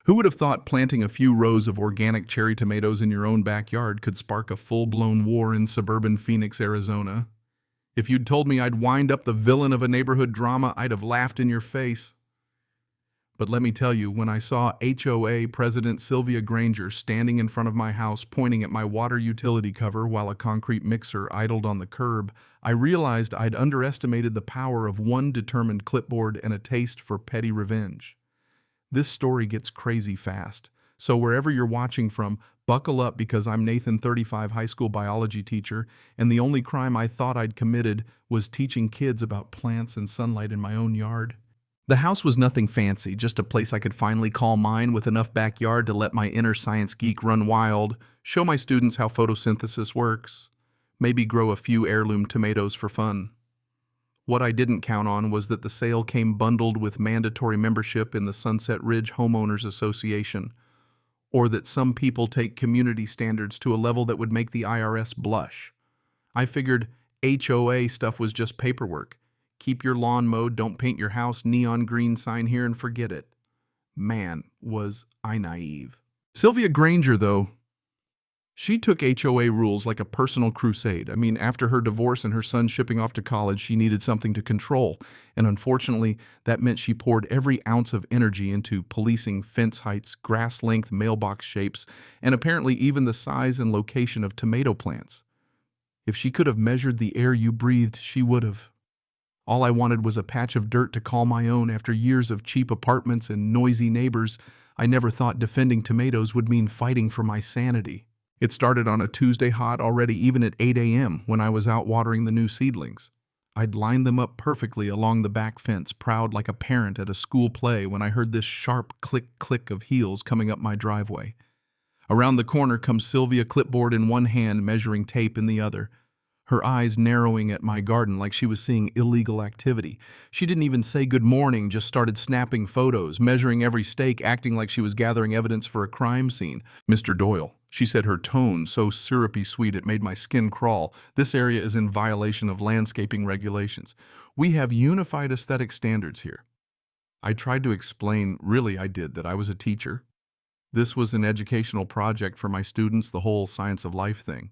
Who would have thought planting a few rows of organic cherry tomatoes in your own backyard could spark a full-blown war in suburban Phoenix, Arizona? If you'd told me I'd wind up the villain of a neighborhood drama, I'd have laughed in your face. But let me tell you, when I saw HOA President Sylvia Granger standing in front of my house pointing at my water utility cover while a concrete mixer idled on the curb, I realized I'd underestimated the power of one determined clipboard and a taste for petty revenge. This story gets crazy fast, so wherever you're watching from, buckle up because I'm Nathan, 35, high school biology teacher, and the only crime I thought I'd committed was teaching kids about plants and sunlight in my own yard. The house was nothing fancy, just a place I could finally call mine with enough backyard to let my inner science geek run wild, show my students how photosynthesis works, maybe grow a few heirloom tomatoes for fun. What I didn't count on was that the sale came bundled with mandatory membership in the Sunset Ridge Homeowners Association, or that some people take community standards to a level that would make the IRS blush. I figured HOA stuff was just paperwork. Keep your lawn mowed, don't paint your house, neon green sign here, and forget it. Man, was I naive. Sylvia Granger, though, she took HOA rules like a personal crusade. I mean, after her divorce and her son shipping off to college, she needed something to control. And unfortunately, that meant she poured every ounce of energy into policing fence heights, grass length, mailbox shapes, and apparently even the size and location of tomato plants. If she could have measured the air you breathed, she would have. All I wanted was a patch of dirt to call my own after years of cheap apartments and noisy neighbors. I never thought defending tomatoes would mean fighting for my sanity. It started on a Tuesday hot already, even at 8 a.m. when I was out watering the new seedlings. I'd lined them up perfectly along the back fence, proud like a parent at a school play, when I heard this sharp click-click of heels coming up my driveway. Around the corner comes Sylvia, clipboard in one hand, measuring tape in the other. Her eyes narrowing at my garden like she was seeing illegal activity. She didn't even say good morning, just started snapping photos, measuring every stake, acting like she was gathering evidence for a crime scene. "Mr. Doyle," she said, her tone so syrupy sweet it made my skin crawl. "This area is in violation of landscaping regulations. We have unified aesthetic standards here." I tried to explain, really I did, that I was a teacher. This was an educational project for my students, the whole science of life thing.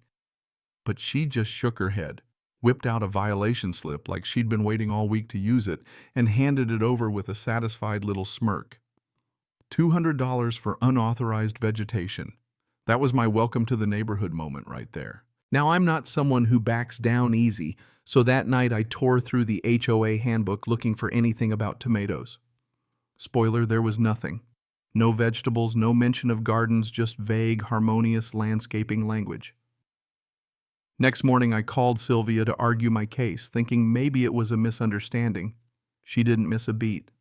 But she just shook her head, whipped out a violation slip like she'd been waiting all week to use it, and handed it over with a satisfied little smirk. $200 for unauthorized vegetation. That was my welcome to the neighborhood moment right there. Now, I'm not someone who backs down easy, so that night I tore through the HOA handbook looking for anything about tomatoes. Spoiler, there was nothing. No vegetables, no mention of gardens, just vague, harmonious landscaping language. Next morning, I called Sylvia to argue my case, thinking maybe it was a misunderstanding. She didn't miss a beat.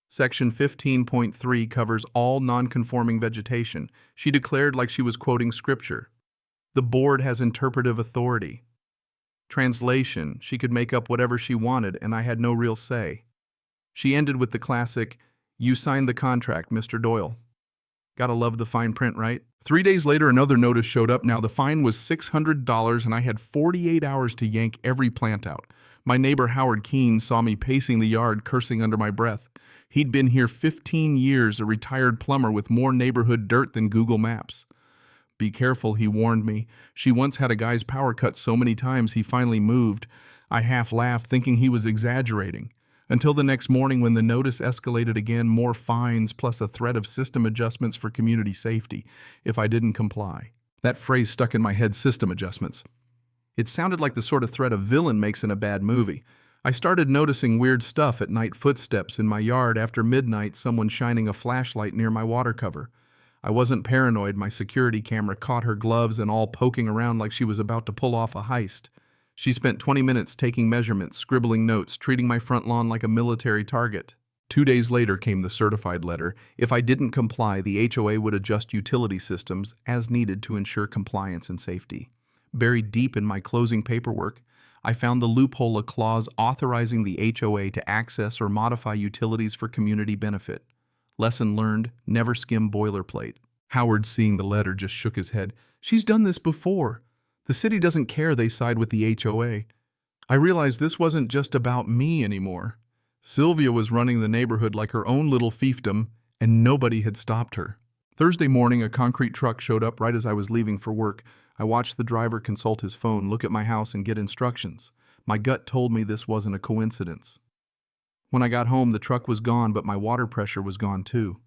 Section 15.3 covers all non-conforming vegetation. She declared like she was quoting scripture. The board has interpretive authority. Translation, she could make up whatever she wanted, and I had no real say. She ended with the classic, "You signed the contract, Mr. Doyle." Gotta love the fine print, right? 3 days later, another notice showed up. Now the fine was $600, and I had 48 hours to yank every plant out. My neighbor Howard Keene saw me pacing the yard, cursing under my breath. He'd been here 15 years, a retired plumber with more neighborhood dirt than Google Maps. "Be careful," he warned me. "She once had a guy's power cut so many times he finally moved." I half laughed, thinking he was exaggerating. Until the next morning when the notice escalated again, more fines plus a threat of system adjustments for community safety if I didn't comply. That phrase stuck in my head, system adjustments. It sounded like the sort of threat a villain makes in a bad movie. I started noticing weird stuff at night, footsteps in my yard after midnight, someone shining a flashlight near my water cover. I wasn't paranoid. My security camera caught her gloves and all poking around like she was about to pull off a heist. She spent 20 minutes taking measurements, scribbling notes, treating my front lawn like a military target. 2 days later came the certified letter. If I didn't comply, the HOA would adjust utility systems as needed to ensure compliance and safety. Buried deep in my closing paperwork, I found the loophole, a clause authorizing the HOA to access or modify utilities for community benefit. Lesson learned, never skim boilerplate. Howard, seeing the letter, just shook his head. "She's done this before. The city doesn't care they side with the HOA." I realized this wasn't just about me anymore. Sylvia was running the neighborhood like her own little fiefdom, and nobody had stopped her. Thursday morning, a concrete truck showed up right as I was leaving for work. I watched the driver consult his phone, look at my house, and get instructions. My gut told me this wasn't a coincidence. When I got home, the truck was gone, but my water pressure was gone too.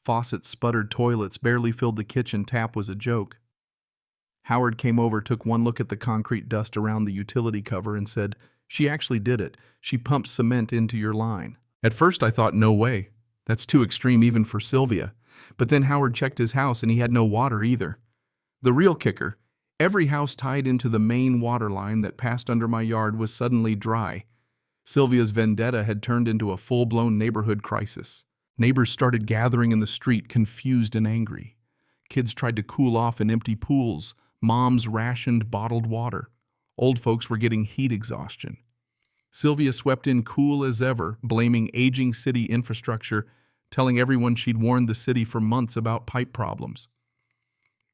Faucets sputtered, toilets barely filled the kitchen, tap was a joke. Howard came over, took one look at the concrete dust around the utility cover and said, "She actually did it. She pumped cement into your line." At first I thought, no way. That's too extreme even for Sylvia. But then Howard checked his house and he had no water either. The real kicker, every house tied into the main water line that passed under my yard was suddenly dry. Sylvia's vendetta had turned into a full-blown neighborhood crisis. Neighbors started gathering in the street, confused and angry. Kids tried to cool off in empty pools. Moms rationed bottled water. Old folks were getting heat exhaustion. Sylvia swept in cool as ever, blaming aging city infrastructure, telling everyone she'd warned the city for months about pipe problems.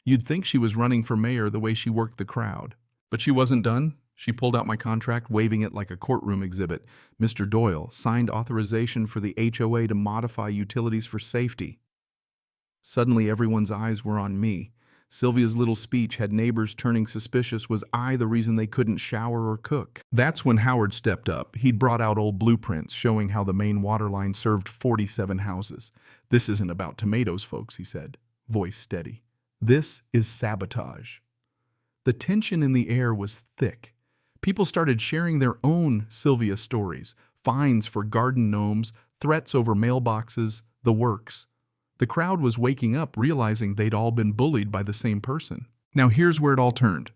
You'd think she was running for mayor the way she worked the crowd. But she wasn't done. She pulled out my contract, waving it like a courtroom exhibit. Mr. Doyle signed authorization for the HOA to modify utilities for safety. Suddenly, everyone's eyes were on me. Sylvia's little speech had neighbors turning suspicious. Was I the reason they couldn't shower or cook? That's when Howard stepped up. He'd brought out old blueprints showing how the main water line served 47 houses. "This isn't about tomatoes, folks," he said, voice steady. "This is sabotage." The tension in the air was thick. People started sharing their own Sylvia stories, fines for garden gnomes, threats over mailboxes, the works. The crowd was waking up, realizing they'd all been bullied by the same person. Now here's where it all turned.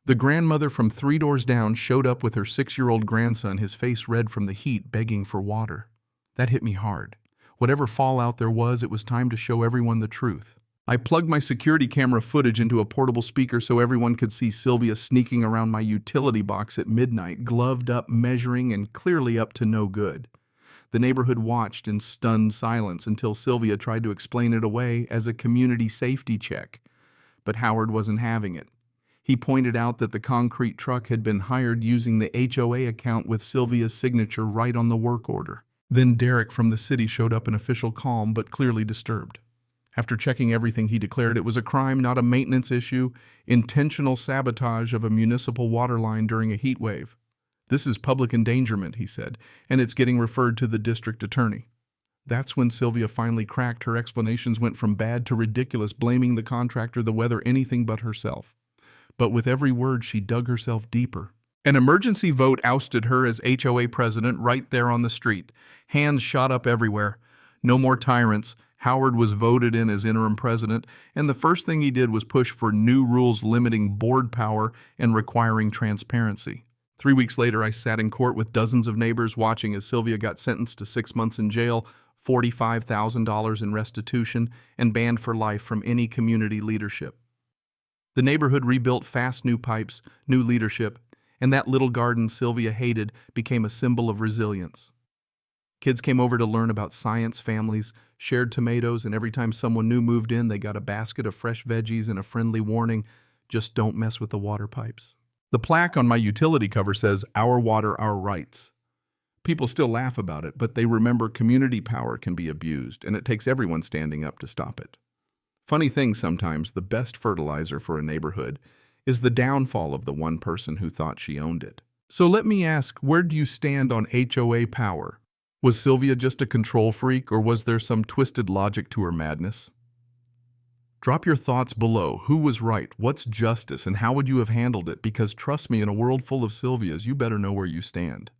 The grandmother from 3 doors down showed up with her 6-year-old grandson, his face red from the heat, begging for water. That hit me hard. Whatever fallout there was, it was time to show everyone the truth. I plugged my security camera footage into a portable speaker so everyone could see Sylvia sneaking around my utility box at midnight, gloved up, measuring, and clearly up to no good. The neighborhood watched in stunned silence until Sylvia tried to explain it away as a community safety check. But Howard wasn't having it. He pointed out that the concrete truck had been hired using the HOA account with Sylvia's signature right on the work order. Then Derek from the city showed up in official calm but clearly disturbed. After checking everything, he declared it was a crime, not a maintenance issue, intentional sabotage of a municipal water line during a heat wave. "This is public endangerment," he said, "and it's getting referred to the district attorney." That's when Sylvia finally cracked. Her explanations went from bad to ridiculous, blaming the contractor, the weather, anything but herself. But with every word, she dug herself deeper. An emergency vote ousted her as HOA president right there on the street. Hands shot up everywhere. No more tyrants. Howard was voted in as interim president, and the first thing he did was push for new rules limiting board power and requiring transparency. 3 weeks later, I sat in court with dozens of neighbors watching as Sylvia got sentenced to 6 months in jail, $45,000 in restitution, and banned for life from any community leadership. The neighborhood rebuilt fast, new pipes, new leadership, and that little garden Sylvia hated became a symbol of resilience. Kids came over to learn about science, families shared tomatoes, and every time someone new moved in, they got a basket of fresh veggies and a friendly warning, "Just don't mess with the water pipes." The plaque on my utility cover says, "Our water, our rights." People still laugh about it, but they remember community power can be abused, and it takes everyone standing up to stop it. Funny thing, sometimes the best fertilizer for a neighborhood is the downfall of the one person who thought she owned it. So let me ask, where do you stand on HOA power? Was Sylvia just a control freak, or was there some twisted logic to her madness? Drop your thoughts below. Who was right? What's justice? And how would you have handled it? Because trust me, in a world full of Sylvias, you better know where you stand.